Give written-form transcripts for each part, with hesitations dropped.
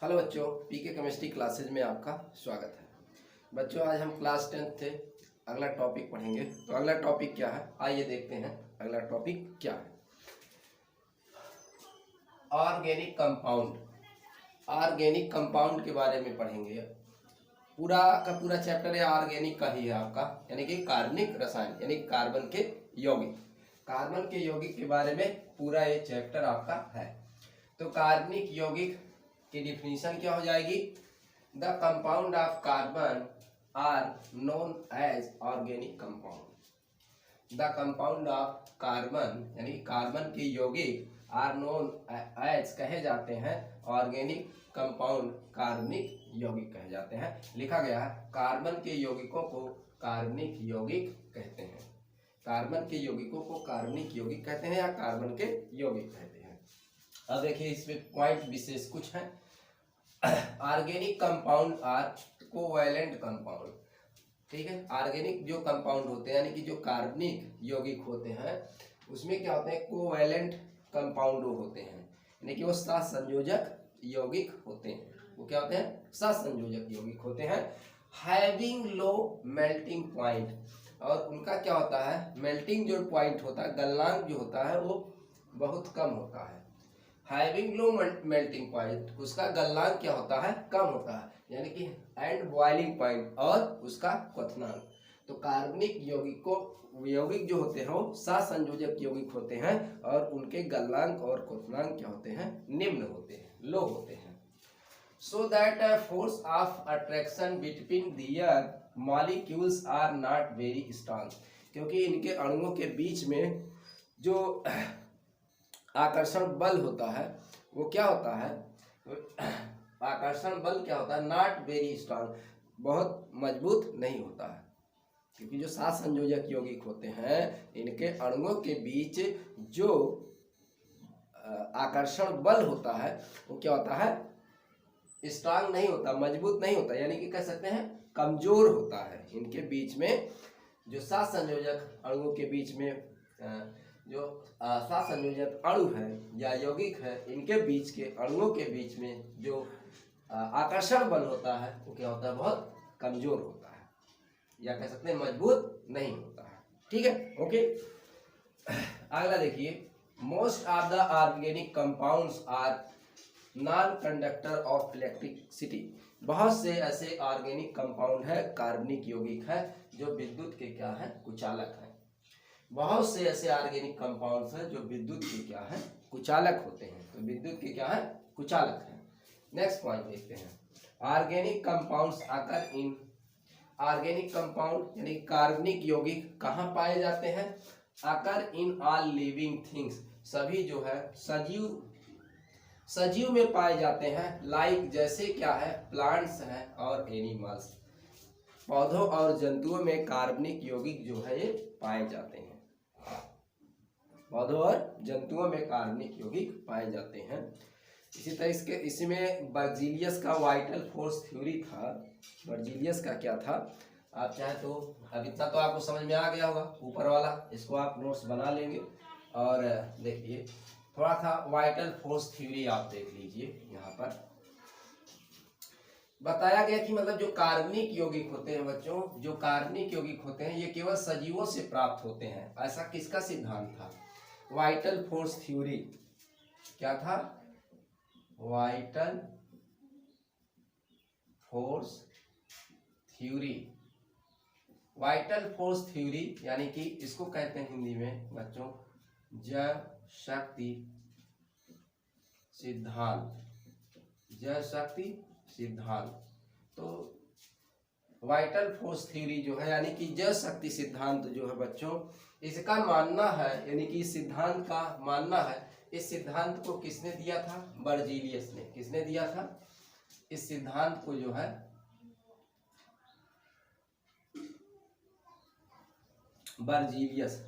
Hello बच्चों, पीके chemistry classes में आपका स्वागत है। बच्चों, आज हम क्लास 10th थे, अगला टॉपिक पढ़ेंगे। तो अगला टॉपिक क्या है, आइए देखते हैं अगला टॉपिक क्या है। Organic compound. ऑर्गेनिक कंपाउंड के बारे में पढ़ेंगे। पूरा का पूरा चैप्टर है ऑर्गेनिक का ही है आपका, यानी कि कार्बनिक रसायन, यानी कार्बन के यौगिक। कार्बन के यौगिक के बारे में पूरा ये चैप्टर आपका है। तो कार्बनिक यौगिक की डिफिनीशन क्या हो जाएगी? The compound of carbon are known as organic compound. The compound of carbon यानी कार्बन के यौगिक आर नोन एज कहे जाते हैं ऑर्गेनिक कंपाउंड, कार्बनिक यौगिक कहे जाते हैं। लिखा गया है कार्बन के यौगिकों को कार्बनिक यौगिक कहते हैं। कार्बन के यौगिकों को कार्बनिक यौगिक कहते हैं या कार्बन के यौगिक कहते हैं। अब देखिए इसमें पॉइंट विशेष कुछ है। Organic compound are covalent compound. ठीक है, ऑर्गेनिक जो कंपाउंड होते हैं यानी कि जो कार्बनिक यौगिक होते हैं उसमें क्या होते हैं, कोवैलेंट कंपाउंड होते हैं, यानी कि वो सहसंयोजक यौगिक होते हैं। वो क्या होते हैं, सहसंयोजक यौगिक होते हैं। हैविंग लो मेल्टिंग पॉइंट, और उनका क्या होता है, मेल्टिंग जो पॉइंट होता है, गलनांक जो होता है वो बहुत कम होता है। हैविंग लो मेल्टिंग पॉइंट, उसका गलनांक क्या होता है, कम होता है, यानी कि एंड बॉइलिंग पॉइंट और उसका क्वथनांक। तो कार्बनिक यौगिक जो होते हैं वो सहसंयोजक यौगिक होते हैं और उनके गलनांक और क्वथनांक क्या होते हैं, निम्न होते हैं, लो होते हैं। So that force of attraction between their molecules are not very strong, क्योंकि इनके अणुओं के बीच में जो आकर्षण बल होता है वो क्या होता है, आकर्षण बल क्या होता है, नॉट वेरी स्ट्रांग, बहुत मजबूत नहीं होता है। क्योंकि जो सहसंयोजक यौगिक होते हैं इनके अणुओं के बीच जो आकर्षण बल होता है वो क्या होता है, स्ट्रांग नहीं होता, मजबूत नहीं होता, यानी कि कह सकते हैं कमजोर होता है। इनके बीच में जो सहसंयोजक अणुओं के बीच में जो सहसंयोजक अणु है या यौगिक है, इनके बीच के अणुओं के बीच में जो आकर्षण बल होता है वो क्या होता है, बहुत कमजोर होता है, या कह सकते हैं मजबूत नहीं होता है। ठीक है, ओके। अगला देखिए, most of the organic compounds are non conductor of electricity. बहुत से ऐसे ऑर्गेनिक कंपाउंड है, कार्बनिक यौगिक है, जो विद्युत के क्या है, कुचालक है। बहुत से ऐसे ऑर्गेनिक कंपाउंड्स हैं जो विद्युत के क्या है, कुचालक होते हैं। तो विद्युत के क्या है, कुचालक है। नेक्स्ट पॉइंट देखते हैं, ऑर्गेनिक कंपाउंड्स आकर इन, ऑर्गेनिक कंपाउंड यानी कार्बनिक यौगिक कहाँ पाए जाते हैं, आकर इन ऑल लिविंग थिंग्स, सभी जो है सजीव में पाए जाते हैं। लाइक जैसे क्या है, प्लांट्स हैं और एनिमल्स, पौधों और जंतुओं में कार्बनिक यौगिक जो है ये पाए जाते हैं। पौधों और जंतुओं में कार्बनिक यौगिक पाए जाते हैं। इसी तरह इसमें बर्जीलियस का वाइटल फोर्स थ्योरी था। बर्जीलियस का क्या था, आप चाहे तो अब इतना तो आपको समझ में आ गया होगा, ऊपर वाला इसको आप नोट्स बना लेंगे। और देखिए थोड़ा सा वाइटल फोर्स थ्योरी आप देख लीजिए। यहाँ पर बताया गया कि मतलब जो कार्बनिक यौगिक होते हैं बच्चों, जो कार्बनिक यौगिक होते हैं ये केवल सजीवों से प्राप्त होते हैं। ऐसा किसका सिद्धांत था, वाइटल फोर्स थ्योरी। क्या था, vital force theory. Vital force theory यानी कि इसको कहते हैं हिंदी में बच्चों जड़ शक्ति सिद्धांत, जड़ शक्ति सिद्धांत। तो वाइटल फोर्स थ्योरी जो है यानी कि जड़ शक्ति सिद्धांत जो है बच्चों, इसका मानना है, यानी कि इस सिद्धांत का मानना है। इस सिद्धांत को किसने दिया था, बर्जीलियस ने। किसने दिया था इस सिद्धांत को, जो है बर्जीलियस।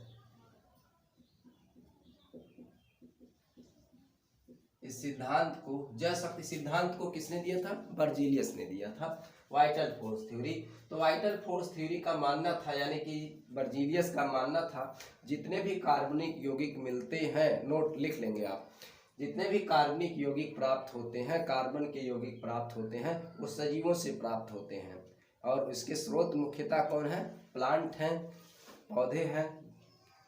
इस सिद्धांत को, जड़ शक्ति सिद्धांत को किसने दिया था, बर्जीलियस ने दिया था। वाइटल फोर्स थ्योरी, तो वाइटल फोर्स थ्योरी का मानना था, यानी कि बर्जीलियस का मानना था, जितने भी कार्बनिक यौगिक मिलते हैं, नोट लिख लेंगे आप, जितने भी कार्बनिक यौगिक प्राप्त होते हैं, कार्बन के यौगिक प्राप्त होते हैं, वो सजीवों से प्राप्त होते हैं। और इसके स्रोत मुख्यतः कौन है? प्लांट हैं, पौधे हैं,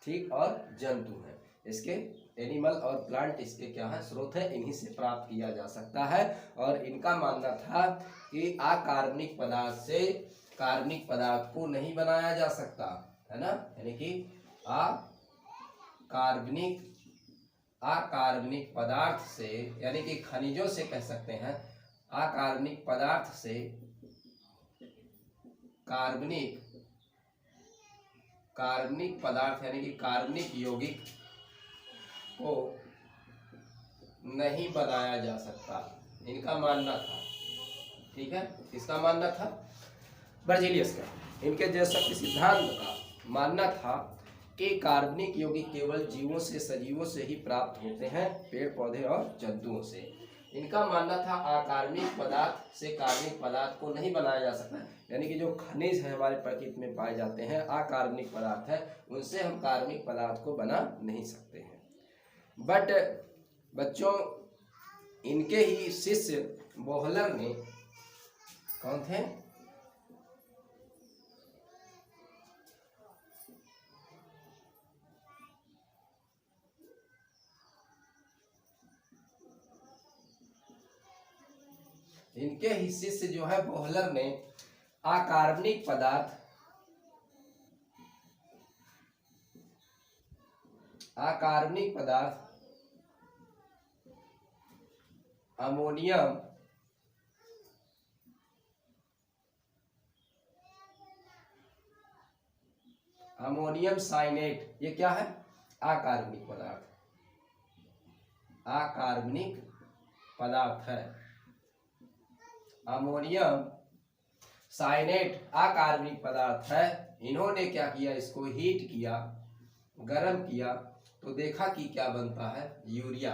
ठीक, और जंतु हैं। इसके एनिमल और प्लांट इसके क्या है? स्रोत है, इन्हीं से प्राप्त किया जा सकता है। और इनका मानना था कि अकार्बनिक पदार्थ से कार्बनिक पदार्थ को नहीं बनाया जा सकता, है ना, यानी कि अकार्बनिक पदार्थ से, यानी कि खनिजों से कह सकते हैं, अकार्बनिक पदार्थ से कार्बनिक पदार्थ यानी कि कार्बनिक यौगिक को नहीं बनाया जा सकता, इनका मानना था। ठीक है, इसका मानना था बर्जीलियस का। इनके जैसा कि सिद्धांत का मानना था कि कार्बनिक यौगिक केवल जीवों से, सजीवों से ही प्राप्त होते हैं, पेड़ पौधे और जंतुओं से। इनका मानना था अकार्बनिक पदार्थ से कार्बनिक पदार्थ को नहीं बनाया जा सकता, यानी कि जो खनिज है हमारे प्रकृति में पाए जाते हैं, अकार्बनिक पदार्थ है, उनसे हम कार्बनिक पदार्थ को बना नहीं सकते हैं। बट बच्चों, इनके ही शिष्य बोहलर ने, कौन थे? इनके ही शिष्य जो है बोहलर ने अकार्बनिक पदार्थ अमोनियम साइनेट, ये क्या है? अकार्बनिक पदार्थ है। अमोनियम साइनेट अकार्बनिक पदार्थ है। इन्होंने क्या किया? इसको हीट किया, गर्म किया, तो देखा कि क्या बनता है? यूरिया,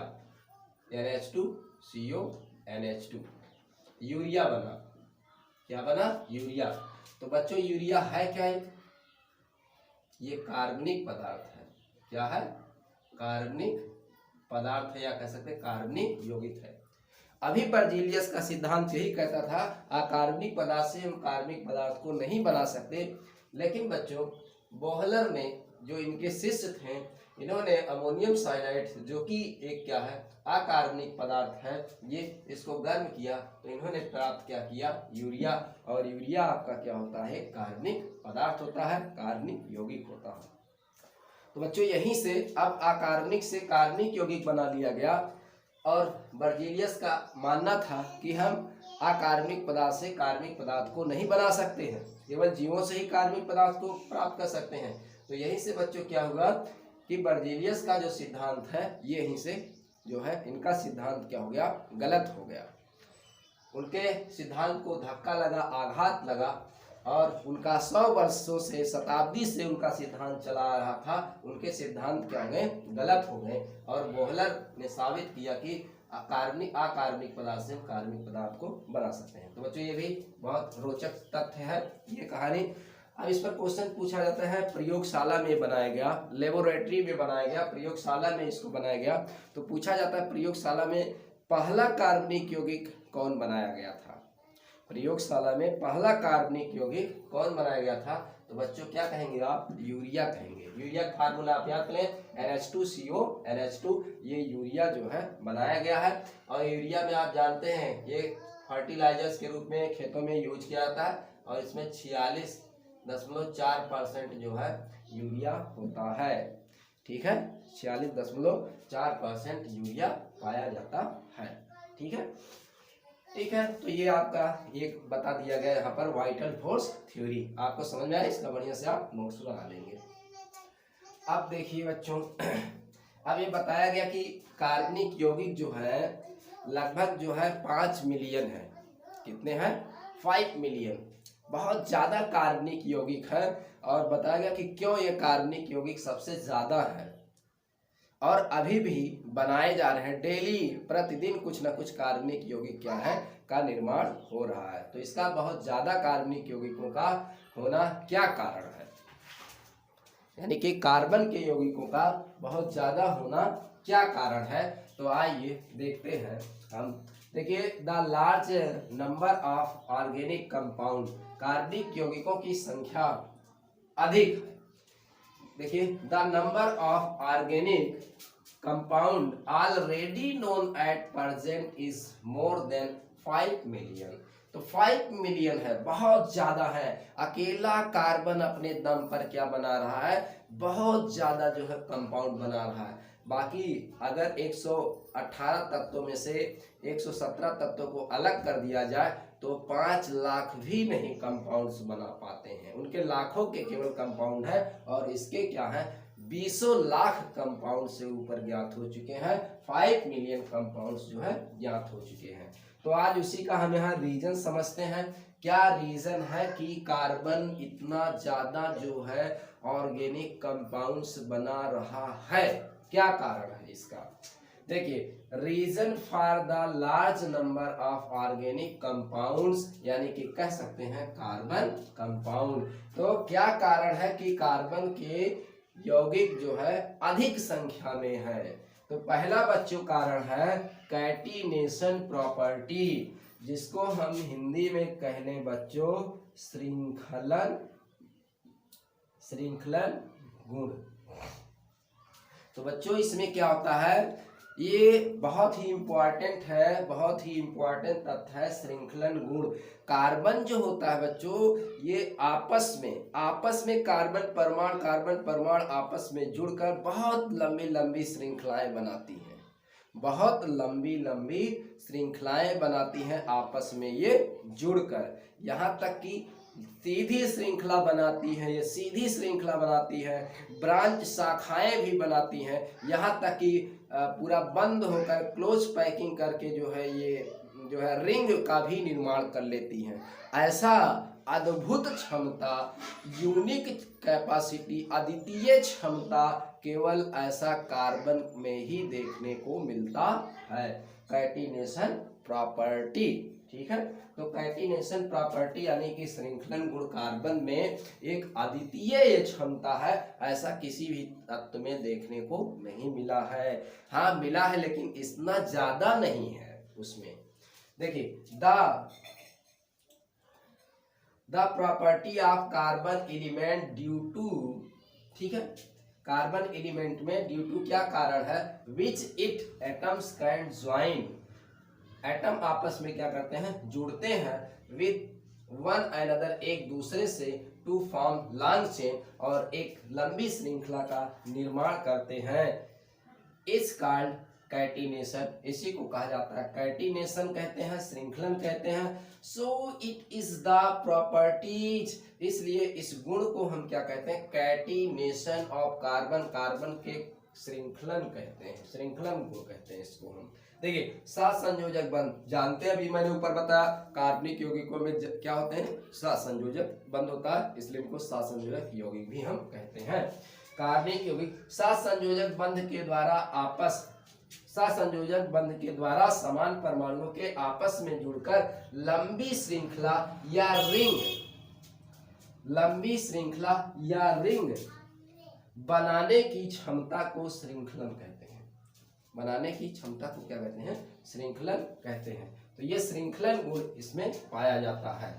NH2CO NH2, यूरिया बना। क्या बना? यूरिया। तो बच्चों, यूरिया है क्या? ये कार्बनिक पदार्थ है। क्या है? कार्बनिक पदार्थ है, या कह सकते हैं कार्बनिक यौगिक है। अभी बर्जीलियस का सिद्धांत यही कहता था, अकार्बनिक पदार्थ से हम कार्बनिक पदार्थ को नहीं बना सकते। लेकिन बच्चों, बोहलर ने, जो इनके शिष्य थे, इन्होंने अमोनियम साइनाइड, जो कि एक क्या है? अकार्बनिक पदार्थ है, ये इसको गर्म किया, तो इन्होंने प्राप्त क्या किया? यूरिया। और यूरिया आपका क्या होता है? कार्बनिक पदार्थ होता है, कार्बनिक यौगिक होता है। तो बच्चों, यहीं से अब अकार्बनिक से कार्बनिक यौगिक बना लिया गया। और बर्जीलियस का मानना था कि हम अकार्बनिक पदार्थ से कार्बनिक पदार्थ को नहीं बना सकते हैं, केवल जीवों से ही कार्बनिक पदार्थ को प्राप्त कर सकते हैं। तो यहीं से बच्चों क्या होगा कि बर्जीलियस का जो सिद्धांत है, ये यहीं से जो है इनका सिद्धांत क्या हो गया? गलत हो गया। उनके सिद्धांत को धक्का लगा, आघात लगा, और उनका 100 वर्षों से, शताब्दी से उनका सिद्धांत चला आ रहा था, उनके सिद्धांत क्या हो गए? गलत हो गए। और बोहलर ने साबित किया कि अकार्बनिक पदार्थ से हम कार्बनिक पदार्थ को बना सकते हैं। तो बच्चों, ये भी बहुत रोचक तथ्य है ये कहानी। अब इस पर क्वेश्चन पूछा जाता है, प्रयोगशाला में बनाया गया, लेबोरेटरी में बनाया गया, प्रयोगशाला में इसको बनाया गया। तो पूछा जाता है, प्रयोगशाला में पहला कार्बनिक यौगिक कौन बनाया गया था? प्रयोगशाला में पहला कार्बनिक यौगिक कौन बनाया गया था? तो बच्चों, क्या कहेंगे आप? यूरिया कहेंगे। यूरिया का फार्मूला आप याद करें, NH2CO NH2, ये यूरिया जो है बनाया गया है। और यूरिया में आप जानते हैं, ये फर्टिलाइजर्स के रूप में खेतों में यूज किया जाता है, और इसमें 46.4% जो है यूरिया होता है। ठीक है, 46.4% यूरिया पाया जाता है। ठीक है, ठीक है। तो ये आपका एक बता दिया गया यहाँ पर वाइटल फोर्स थ्योरी। आपको समझ में आया? इसका बढ़िया से आप नोट्स बना लेंगे। अब देखिए बच्चों, अब ये बताया गया कि कार्बनिक यौगिक जो है लगभग जो है 5 मिलियन है। कितने हैं? 5 मिलियन। बहुत ज़्यादा कार्बनिक यौगिक है। और बताया गया कि क्यों ये कार्बनिक यौगिक सबसे ज़्यादा है, और अभी भी बनाए जा रहे हैं। डेली प्रतिदिन कुछ ना कुछ कार्बनिक यौगिक क्या है? का निर्माण हो रहा है। तो इसका बहुत ज़्यादा कार्बनिक यौगिकों का होना क्या कारण है? यानी कि कार्बन के यौगिकों का बहुत ज्यादा होना क्या कारण है, तो आइए देखते हैं हम। देखिए, the large number of organic compound, कार्बनिक यौगिकों की संख्या अधिक है। देखिए, the number of organic compound already known at present is more than 5 million. तो 5 मिलियन है, बहुत ज्यादा है। अकेला कार्बन अपने दम पर क्या बना रहा है, बहुत ज्यादा जो है कंपाउंड बना रहा है। बाकी अगर 118 तत्वों में से 117 तत्वों को अलग कर दिया जाए तो 5 लाख भी नहीं कंपाउंड्स बना पाते हैं। उनके लाखों के केवल कंपाउंड है, और इसके क्या है, 20 लाख कंपाउंड से ऊपर ज्ञात हो चुके हैं। 5 मिलियन कंपाउंड्स जो है ज्ञात हो चुके हैं। तो आज उसी का हम यहाँ रीजन समझते हैं। क्या रीजन है कि कार्बन इतना ज्यादा जो है ऑर्गेनिक कंपाउंड्स बना रहा है, क्या कारण है इसका। देखिए, reason for the large number of organic compounds, यानी कि कह सकते हैं कार्बन कंपाउंड। तो क्या कारण है कि कार्बन के यौगिक जो है अधिक संख्या में है। तो पहला बच्चों कारण है कैटिनेशन प्रॉपर्टी, जिसको हम हिंदी में कहने बच्चों श्रृंखलन गुण। तो बच्चों इसमें क्या होता है, ये बहुत ही इंपॉर्टेंट है, बहुत ही इंपॉर्टेंट तथ्य है श्रृंखलन गुण। कार्बन जो होता है बच्चों, ये आपस में कार्बन परमाणु आपस में जुड़कर बहुत लंबी लंबी श्रृंखलाएं बनाती हैं, बहुत लंबी लंबी श्रृंखलाएं बनाती हैं आपस में ये जुड़कर। यहाँ तक कि सीधी श्रृंखला बनाती है, ये सीधी श्रृंखला बनाती है, ब्रांच शाखाएं भी बनाती हैं, यहाँ तक कि पूरा बंद होकर क्लोज पैकिंग करके जो है ये जो है रिंग का भी निर्माण कर लेती हैं। ऐसा अद्भुत क्षमता, यूनिक कैपेसिटी, अद्वितीय क्षमता केवल ऐसा कार्बन में ही देखने को मिलता है, कैटिनेशन प्रॉपर्टी। ठीक है, तो कैटिनेशन प्रॉपर्टी यानी कि श्रृंखलन गुण कार्बन में एक अद्वितीय क्षमता है, ऐसा किसी भी तत्व में देखने को नहीं मिला है। हाँ मिला है, लेकिन इतना ज्यादा नहीं है उसमें। देखिए, the property of carbon element due to, ठीक है, कार्बन एलिमेंट में ड्यू टू क्या कारण है, which it atoms can join, atom आपस में क्या करते हैं, जुड़ते हैं, विद वन अनदर, एक दूसरे से, टू फॉर्म लॉन्ग चेन, और एक लंबी श्रृंखला का निर्माण करते हैं। इस कॉल्ड कैटिनेशन, इसी को कहा जाता है कैटिनेशन कहते हैं, श्रृंखलन कहते हैं। So it is the properties, इसलिए इस गुण को हम क्या कहते हैं, कैटिनेशन ऑफ कार्बन, कार्बन के श्रृंखलन कहते हैं, श्रृंखलन गुण कहते हैं इसको हम। देखिए, सात संयोजक बंध जानते हैं, अभी मैंने ऊपर बताया कार्बनिक यौगिकों में क्या होते हैं, सात संयोजक बंध होता है, इसलिए इनको सात संयोजक यौगिक भी हम कहते हैं। कार्बनिक यौगिक सात संयोजक बंध के द्वारा सात संयोजक बंध के द्वारा समान परमाणुओं के आपस में जुड़कर लंबी श्रृंखला या रिंग बनाने की क्षमता को श्रृंखलन कहते हैं। बनाने की क्षमता को क्या कहते हैं, श्रृंखलन कहते हैं। तो ये श्रृंखलन गुण इसमें पाया जाता है।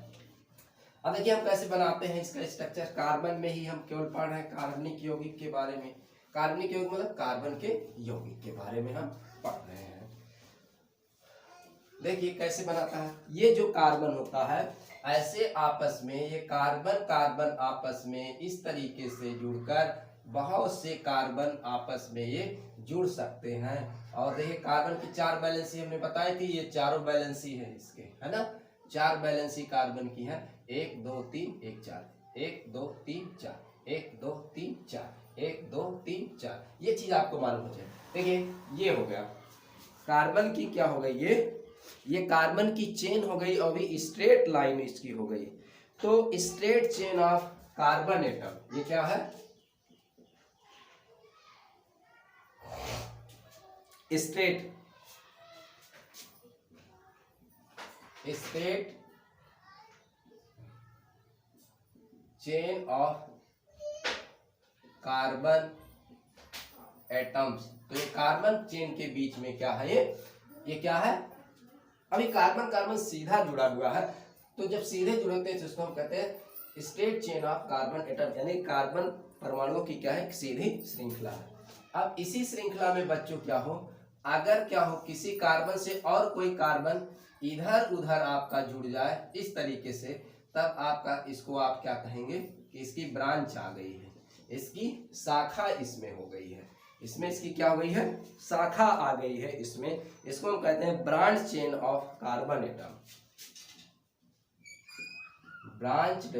अब देखिए हम कैसे बनाते हैं इसका स्ट्रक्चर। कार्बन में ही हम केवल पढ़ रहे हैं कार्बनिक यौगिक के बारे में। कार्बनिक यौगिक मतलब कार्बन के यौगिक के बारे में हम पढ़ रहे हैं। देखिए कैसे बनाता है, ये जो कार्बन होता है ऐसे आपस में, ये कार्बन आपस में इस तरीके से जुड़कर बहुत से कार्बन आपस में ये जुड़ सकते हैं। और देखिए कार्बन की 4 वैलेंसी हमने बताई थी, ये चारों वैलेंसी है इसके, है ना, 4 वैलेंसी कार्बन की है, 1 2 3 1 4, 1 2 3 4, 1 2 3 4, 1 2 3 4, ये चीज आपको मालूम हो जाए। देखिए ये हो गया कार्बन की, क्या हो गई, ये कार्बन की चेन हो गई, और भी स्ट्रेट लाइन इसकी हो गई। तो straight chain of carbon atom, ये क्या है, straight chain of carbon atoms. तो ये कार्बन चेन के बीच में क्या है, ये क्या है, अभी कार्बन कार्बन सीधा जुड़ा हुआ है, तो जब सीधे जुड़े होते हैं तो उसको हम कहते हैं straight chain of carbon atom, यानी कार्बन परमाणुओं की क्या है, सीधी श्रृंखला है। अब इसी श्रृंखला में बच्चों क्या हो, अगर क्या हो किसी कार्बन से और कोई कार्बन इधर उधर आपका जुड़ जाए इस तरीके से, तब आपका इसको आप क्या कहेंगे कि इसकी ब्रांच आ गई है, इसकी शाखा इसमें हो गई है, इसमें इसकी क्या हो गई है, शाखा आ गई है इसमें, इसको हम कहते हैं branch chain of carbon atom, branched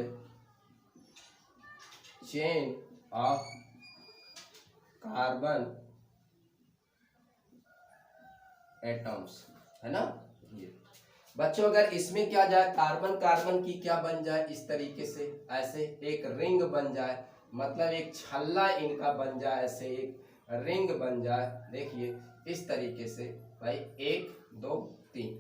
chain of carbon atoms, है ना। ये बच्चों अगर इसमें क्या जाए, कार्बन कार्बन की क्या बन जाए, इस तरीके से ऐसे एक रिंग बन जाए, मतलब एक छल्ला इनका बन जाए, ऐसे एक रिंग बन जाए, देखिए इस तरीके से भाई 1 2 3,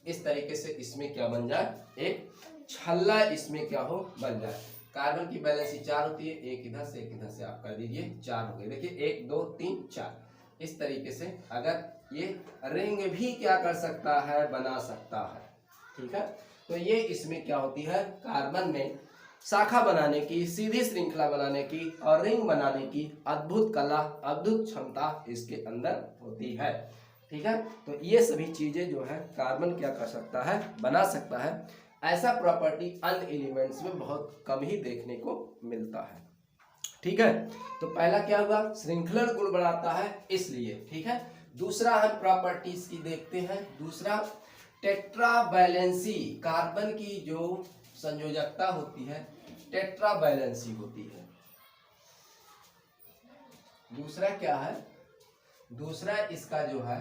इस तरीके से इसमें क्या बन जाए, एक छल्ला इसमें क्या हो बन जाए। कार्बन की वैलेंसी 4 होती है, एक इधर से आप कर दीजिए 4 हो गए, देखिए 1 2 3 4, इस तरीके से अगर ये रिंग भी क्या कर सकता है, बना सकता है, ठीक है। तो ये इसमें क्या होती है, कार्बन में शाखा बनाने की, सीधी श्रृंखला बनाने की और रिंग बनाने की अद्भुत कला, अद्भुत क्षमता इसके अंदर होती है, ठीक है। तो ये सभी चीजें जो है कार्बन क्या कर सकता है, बना सकता है। ऐसा प्रॉपर्टी अन्य एलिमेंट्स में बहुत कम ही देखने को मिलता है, ठीक है। तो पहला क्या हुआ, श्रृंखला गुण बढ़ाता है इसलिए, ठीक है। दूसरा हम प्रॉपर्टीज की देखते हैं, दूसरा टेट्रावैलेंसी, कार्बन की जो संयोजकता होती है टेट्रावैलेंसी होती है। दूसरा क्या है, दूसरा इसका जो है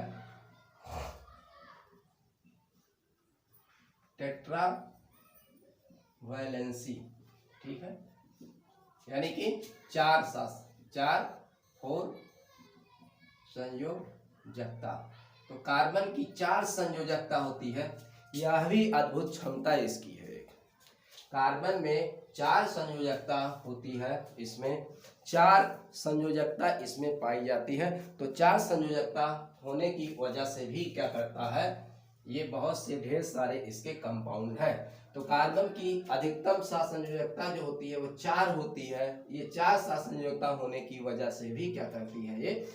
टेट्रावैलेंसी, ठीक है, यानी कि 4 और संयोजकता। तो कार्बन की 4 संयोजकता होती है, यह भी अद्भुत क्षमता इसकी है। कार्बन में 4 संयोजकता होती है, इसमें 4 संयोजकता इसमें पाई जाती है। तो 4 संयोजकता होने की वजह से भी क्या करता है, ये बहुत से ढेर सारे इसके कंपाउंड हैं। तो कार्बन की अधिकतम संयोजकता जो होती है वो 4 होती है। ये 4 संयोजकता होने की वजह से भी क्या करती है, ये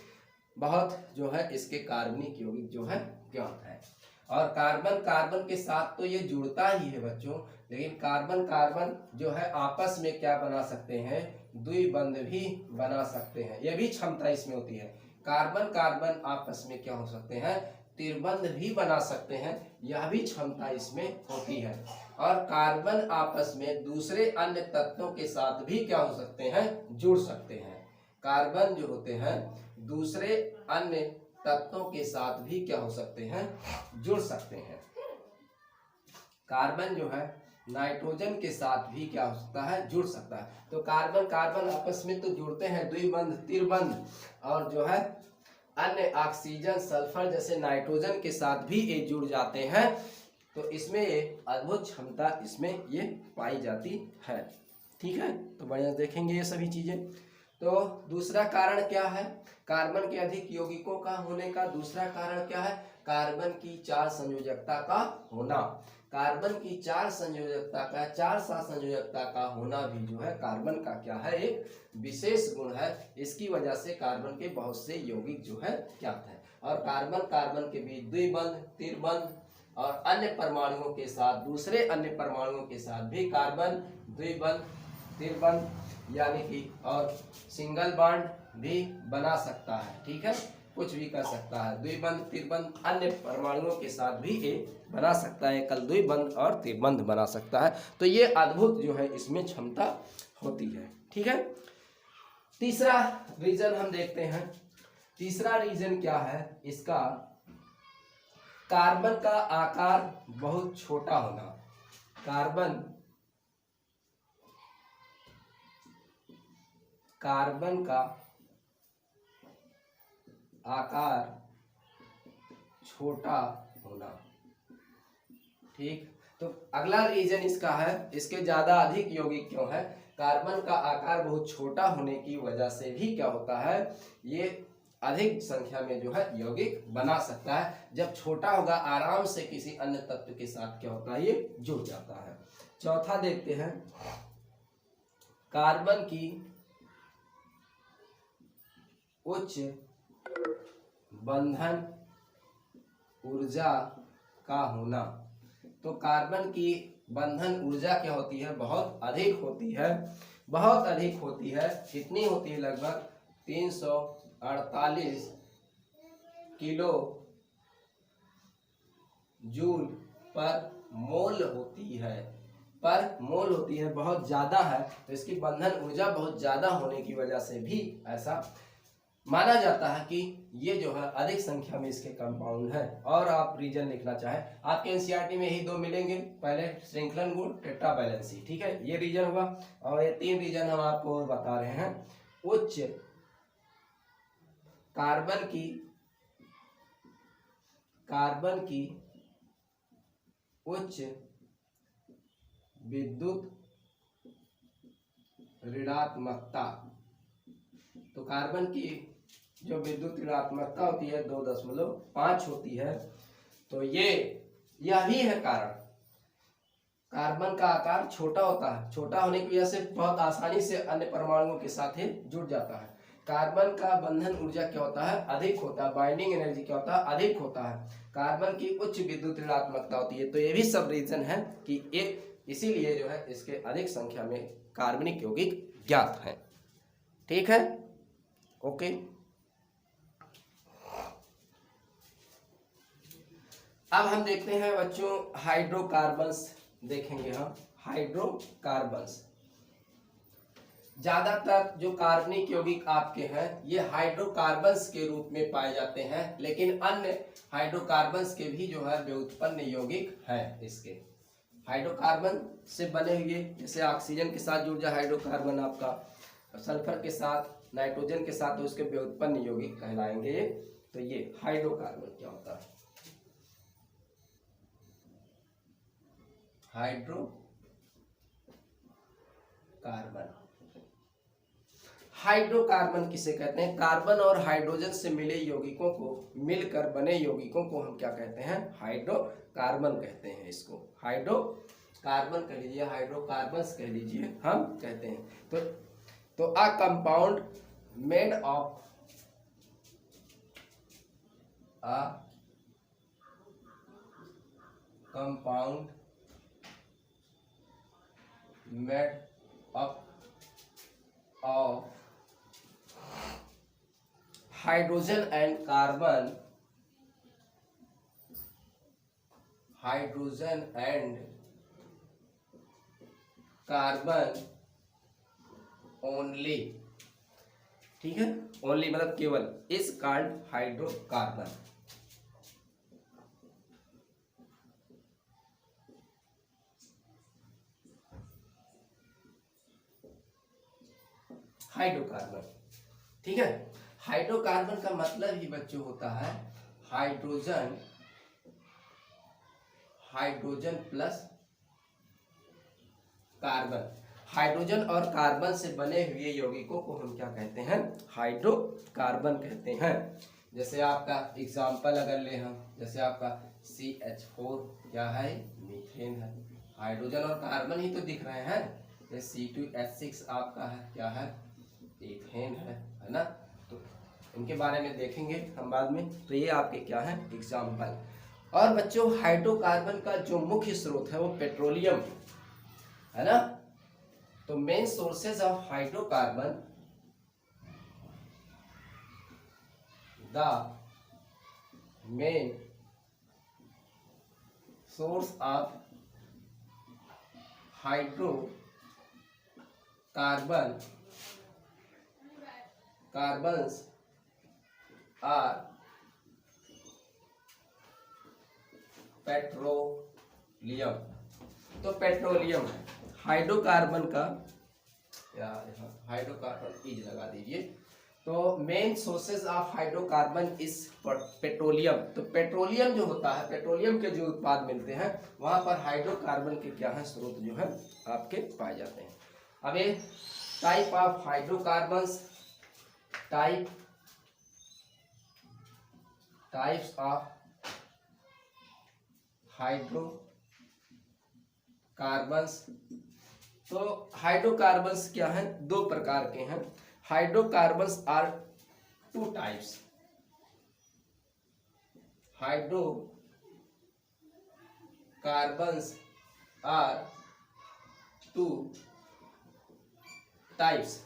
बहुत जो है इसके कार्बनिक यौगिक जो है ज्ञात है। और कार्बन कार्बन के साथ तो ये जुड़ता ही है बच्चों, लेकिन कार्बन कार्बन जो है आपस में क्या बना सकते हैं, द्विबंध भी बना सकते हैं, यह भी क्षमता इसमें होती है। कार्बन कार्बन आपस में क्या हो सकते हैं, त्रिबंध भी बना सकते हैं, यह भी क्षमता इसमें होती है। और कार्बन आपस में दूसरे अन्य तत्वों के साथ भी क्या हो सकते हैं, जुड़ सकते हैं। कार्बन जो होते हैं दूसरे अन्य तत्वों के साथ भी क्या हो सकते हैं, जुड़ सकते हैं। कार्बन जो है नाइट्रोजन के साथ भी क्या हो सकता है, जुड़ सकता है। तो कार्बन कार्बन आपस में तो जुड़ते हैं द्विबंध त्रिबंध, और जो है अन्य ऑक्सीजन सल्फर जैसे नाइट्रोजन के साथ भी ये जुड़ जाते हैं। तो इसमें ये अद्भुत क्षमता इसमें ये पाई जाती है, ठीक है। तो बढ़िया देखेंगे ये सभी चीजें। तो दूसरा कारण क्या है, कार्बन के अधिक यौगिकों का होने का दूसरा कारण क्या है, कार्बन की 4 संयोजकता का होना। कार्बन की 4 संयोजकता का 4 संयोजकता का होना भी जो है कार्बन का क्या है, एक विशेष गुण है। इसकी वजह से कार्बन के बहुत से यौगिक जो है ज्ञात है। और कार्बन कार्बन के बीच द्विबंध त्रिबंध और अन्य परमाणुओं के साथ दूसरे अन्य परमाणुओं के साथ भी कार्बन द्विबंध त्रिबंध यानी कि और सिंगल बॉन्ड भी बना सकता है, ठीक है, कुछ भी कर सकता है। द्विबंध त्रिबंध अन्य परमाणुओं के साथ भी ये बना सकता है, कल द्विबंध और त्रिबंध बना सकता है। तो ये अद्भुत जो है इसमें क्षमता होती है, ठीक है। तीसरा रीजन हम देखते हैं। तीसरा रीजन क्या है इसका, कार्बन का आकार बहुत छोटा होना। कार्बन का आकार छोटा होना, ठीक। तो अगला रीजन इसका है, इसके ज्यादा अधिक यौगिक क्यों है, कार्बन का आकार बहुत छोटा होने की वजह से भी क्या होता है, ये अधिक संख्या में जो है यौगिक बना सकता है। जब छोटा होगा आराम से किसी अन्य तत्व के साथ क्या होता है, ये जुड़ जाता है। चौथा देखते हैं, कार्बन की उच्च बंधन ऊर्जा का होना। तो कार्बन की बंधन ऊर्जा क्या होती है, बहुत अधिक होती है, बहुत अधिक होती है। कितनी होती है, लगभग 348 किलो जूल पर मोल होती है, पर मोल होती है, बहुत ज्यादा है। तो इसकी बंधन ऊर्जा बहुत ज्यादा होने की वजह से भी ऐसा माना जाता है कि ये जो है अधिक संख्या में इसके कंपाउंड है। और आप रीजन लिखना चाहे, आपके एनसीईआरटी में यही दो मिलेंगे, पहले श्रृंखलन गुण, टेट्रा बैलेंसी, ठीक है, ये रीजन हुआ। और ये 3 रीजन हम आपको बता रहे हैं। उच्च कार्बन की उच्च विद्युत ऋणात्मकता। तो कार्बन की जो विद्युत ऋणात्मकता होती है 2.5 होती है। तो यह भी है कारण, कार्बन का आकार छोटा होता है, छोटा होने की वजह से बहुत आसानी से अन्य परमाणुओं के साथ ही जुड़ जाता है। कार्बन का बंधन ऊर्जा क्या होता है, अधिक होता है, बाइंडिंग एनर्जी क्या होता है, अधिक होता है। कार्बन की उच्च विद्युत ऋणात्मकता होती है। तो ये भी सब रीजन है कि इसीलिए जो है इसके अधिक संख्या में कार्बनिक यौगिक ज्ञात हैं। ठीक है, ओके। अब हम देखते हैं बच्चों हाइड्रोकार्बन्स देखेंगे हम। हाइड्रोकार्बन्स ज्यादातर जो कार्बनिक यौगिक आपके हैं ये हाइड्रोकार्बन्स के रूप में पाए जाते हैं, लेकिन अन्य हाइड्रोकार्बन्स के भी जो है व्युत्पन्न यौगिक हैं। इसके हाइड्रोकार्बन से बने हुए, जैसे ऑक्सीजन के साथ जुड़ जाए हाइड्रोकार्बन आपका, सल्फर के साथ, नाइट्रोजन के साथ, तो उसके व्युत्पन्न यौगिक कहलाएंगे। तो ये हाइड्रोकार्बन क्या होता है, हाइड्रोकार्बन। हाइड्रोकार्बन किसे कहते हैं, कार्बन और हाइड्रोजन से मिले यौगिकों को, मिलकर बने यौगिकों को हम क्या कहते हैं, हाइड्रोकार्बन कहते हैं। इसको हाइड्रोकार्बन कह लीजिए, हाइड्रोकार्बन्स कह लीजिए, हम कहते हैं। तो a compound made of hydrogen and carbon, only, ठीक है, ओनली मतलब केवल, इज कॉल्ड हाइड्रोकार्बन। हाइड्रोकार्बन, ठीक है। हाइड्रोकार्बन का मतलब ही बच्चों होता है हाइड्रोजन प्लस कार्बन। हाइड्रोजन और कार्बन से बने हुए यौगिकों को हम क्या कहते हैं, हाइड्रोकार्बन कहते हैं। जैसे आपका एग्जाम्पल अगर ले हम, जैसे आपका CH4 क्या है, मीथेन है। हाइड्रोजन और कार्बन ही तो दिख रहे हैं। ये C2H6 आपका है, क्या है, इथेन है ना। तो इनके बारे में देखेंगे हम बाद में। तो ये आपके क्या है, एग्जाम्पल। और बच्चों हाइड्रोकार्बन का जो मुख्य स्रोत है वो पेट्रोलियम है ना। तो main sources of hydrocarbon, the main source of carbons are petroleum. तो पेट्रोलियम है हाइड्रोकार्बन का, हाइड्रोकार्बन इज लगा दीजिए। तो main sources of hydrocarbon is petroleum. तो पेट्रोलियम जो होता है, पेट्रोलियम के जो उत्पाद मिलते हैं वहां पर हाइड्रोकार्बन के क्या है, स्रोत जो है आपके पाए जाते हैं। अब ये type of hydrocarbons, types of hydrocarbons. तो हाइड्रोकार्बन्स क्या है, दो प्रकार के हैं। Hydrocarbons are two types, hydrocarbons are two types.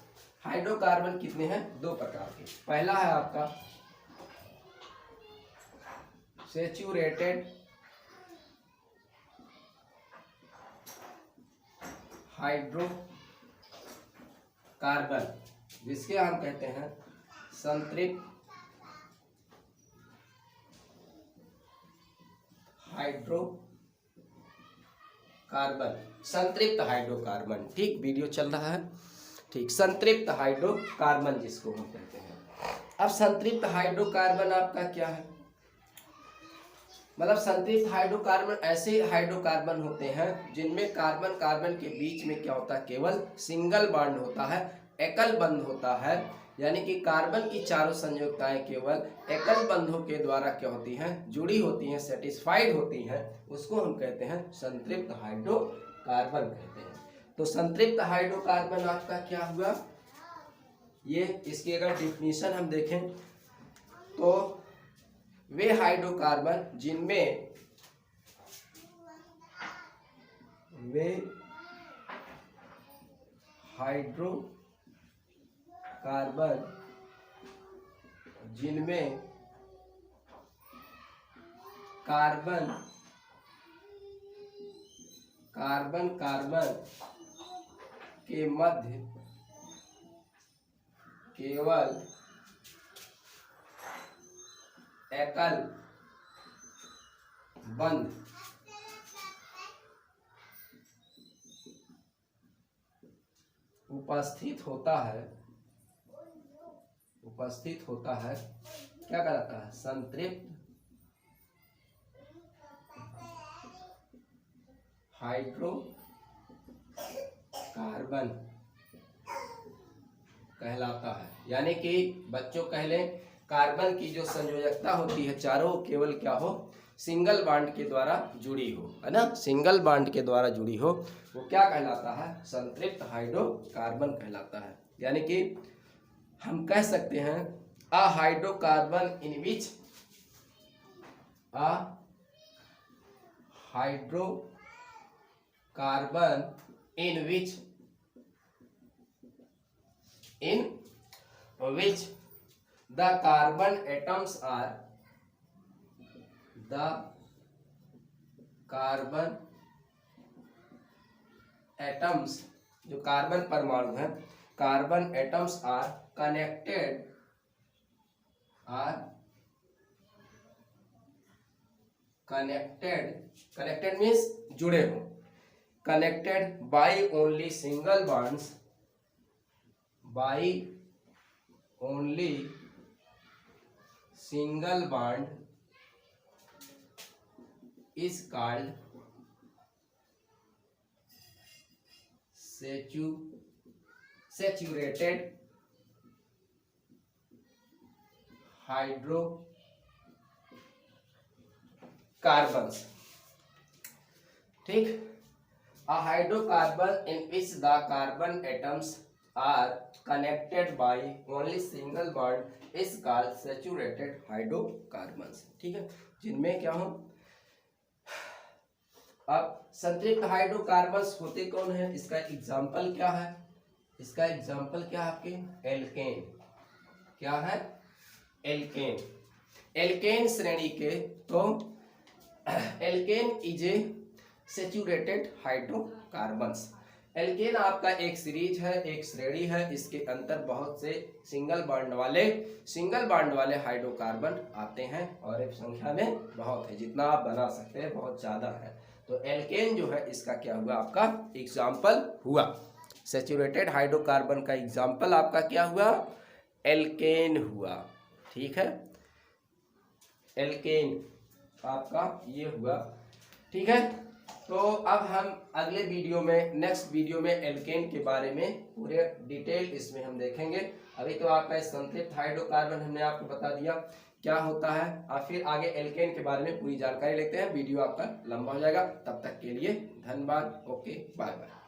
Hydrocarbon कितने हैं, दो प्रकार के। पहला है आपका सैचुरेटेड हाइड्रोकार्बन, जिसके हम कहते हैं संतृप्त हाइड्रोकार्बन, संतृप्त हाइड्रोकार्बन। ठीक, वीडियो चल रहा है। ठीक, संतृप्त हाइड्रोकार्बन जिसको हम कहते हैं। अब संतृप्त हाइड्रोकार्बन आपका क्या है, मतलब संतृप्त हाइड्रोकार्बन ऐसे हाइड्रोकार्बन होते हैं जिनमें कार्बन कार्बन के बीच में क्या होता है, केवल सिंगल बॉन्ड होता है, एकल बंध होता है। यानी कि कार्बन की चारों संयोजकताएं केवल एकल बंधों के द्वारा क्या होती हैं, जुड़ी होती हैं, सेटिस्फाइड होती हैं। उसको हम कहते हैं संतृप्त हाइड्रोकार्बन कहते हैं। तो संतृप्त हाइड्रोकार्बन आपका क्या हुआ, ये इसकी अगर डिफिनीशन हम देखें तो वे हाइड्रोकार्बन जिनमें कार्बन कार्बन के मध्य केवल एकल बंध उपस्थित होता है, क्या कहलाता है, संतृप्त हाइड्रोकार्बन कहलाता है। यानी कि बच्चों कह लें, कार्बन की जो संयोजकता होती है चारों केवल क्या हो, सिंगल बॉन्ड के द्वारा जुड़ी हो, है ना, सिंगल बॉन्ड के द्वारा जुड़ी हो, वो क्या कहलाता है, संतृप्त हाइड्रोकार्बन कहलाता है। यानी कि हम कह सकते हैं a hydrocarbon in which the carbon atoms जो कार्बन परमाणु है, carbon atoms are connected means जुड़े हो, connected by only single bonds, single bond is called saturated hydrocarbons। ठीक, a hydrocarbon in which the carbon atoms are connected by only single bond is called saturated hydrocarbons। ठीक है, जिनमें क्या हो, अब संतृप्त हाइड्रोकार्बन्स होते कौन है, इसका एग्जाम्पल क्या है, आपके एल्केन। क्या है, एल्केन श्रेणी के। तो alkane is a saturated hydrocarbons. Alkane आपका एक सीरीज है, एक श्रेणी है, इसके अंदर बहुत से सिंगल बॉन्ड वाले हाइड्रोकार्बन आते हैं और एक संख्या में बहुत है, जितना आप बना सकते हैं बहुत ज्यादा है। तो एल्केन जो है इसका क्या हुआ, आपका एग्जाम्पल हुआ, सैचुरेटेड हाइड्रोकार्बन का एग्जाम्पल आपका क्या हुआ, एल्केन हुआ। ठीक है, एल्केन आपका ये हुआ। ठीक है, तो अब हम अगले वीडियो में, नेक्स्ट वीडियो में एल्केन के बारे में पूरे डिटेल इसमें हम देखेंगे। अभी तो आपका संक्षिप्त हाइड्रोकार्बन हमने आपको बता दिया क्या होता है, और फिर आगे एल्केन के बारे में पूरी जानकारी लेते हैं। वीडियो आपका लंबा हो जाएगा, तब तक के लिए धन्यवाद। Okay, bye bye.